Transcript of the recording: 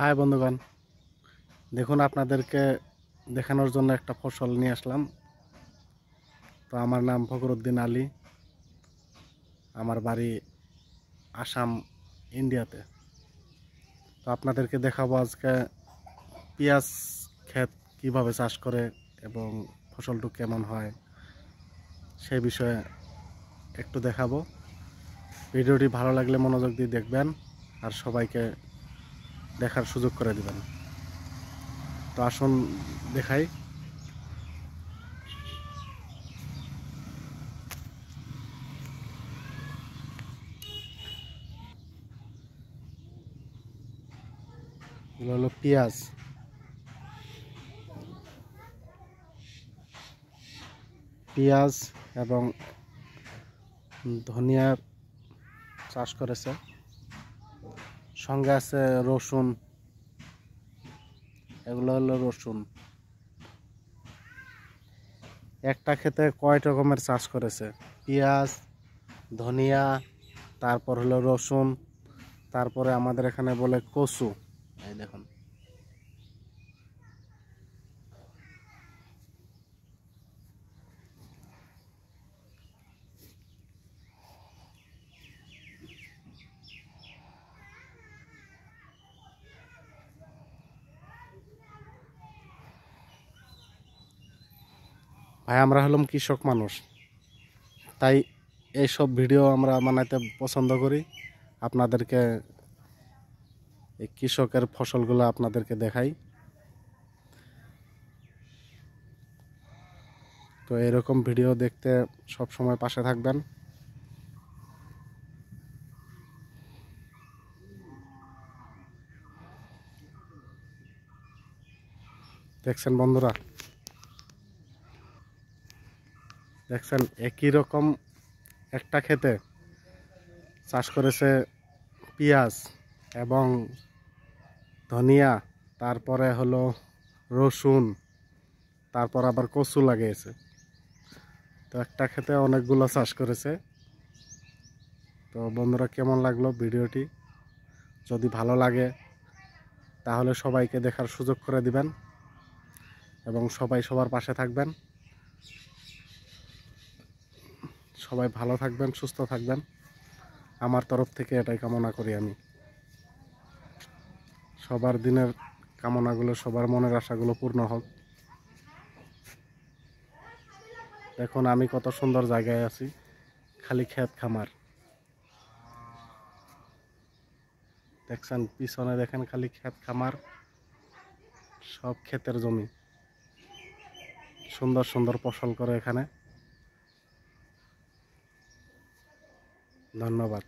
High বন্ধুগণ, দেখুন আপনাদেরকে দেখানোর জন্য একটা ফসল নিয়ে আসলাম। তো আমার নাম ফখরুদ্দিন আলী, আমার বাড়ি আসাম, ইন্ডিয়াতে। তো আপনাদেরকে দেখাবো আজকে পেঁয়াজ ক্ষেত কিভাবে চাষ করে এবং ফসলটা কেমন হয় সেই বিষয়ে একটু দেখাবো। ভিডিওটি ভালো লাগলে মনোযোগ দিয়ে দেখবেন আর সবাইকে দেখার সুযোগ করে দিবেন। তো আসুন দেখাই। এগুলো হলো পেঁয়াজ এবং ধনিয়ার চাষ করেছে, সঙ্গে আছে রসুন। এগুলো হলো রসুন। একটা ক্ষেতে কয় রকমের চাষ করেছে: পেঁয়াজ, ধনিয়া, তারপর হলো রসুন, তারপরে আমাদের এখানে বলে কচু। এই দেখুন, ভাই আমরা হলাম কৃষক মানুষ, তাই এইসব ভিডিও আমরা বানাইতে পছন্দ করি। আপনাদেরকে এই কৃষকের ফসলগুলো আপনাদেরকে দেখাই। তো এরকম ভিডিও দেখতে সব সময় পাশে থাকবেন। দেখছেন বন্ধুরা, দেখছেন একই রকম একটা ক্ষেতে চাষ করেছে পেঁয়াজ এবং ধনিয়া, তারপরে হলো রসুন, তারপর আবার কচু লাগিয়েছে। তো একটা ক্ষেতে অনেকগুলো চাষ করেছে। তো বন্ধুরা, কেমন লাগলো ভিডিওটি? যদি ভালো লাগে তাহলে সবাইকে দেখার সুযোগ করে দিবেন এবং সবাই সবার পাশে থাকবেন। সবাই ভালো থাকবেন, সুস্থ থাকবেন, আমার তরফ থেকে এটাই কামনা করি আমি। সবার দিনের কামনাগুলো, সবার মনের আশাগুলো পূর্ণ হোক। দেখুন আমি কত সুন্দর জায়গায় আছি, খালি ক্ষেত খামার। দেখছেন পিছনে, দেখেন খালি ক্ষেত খামার, সব ক্ষেতের জমি, সুন্দর সুন্দর ফসল করে এখানে। ধন্যবাদ।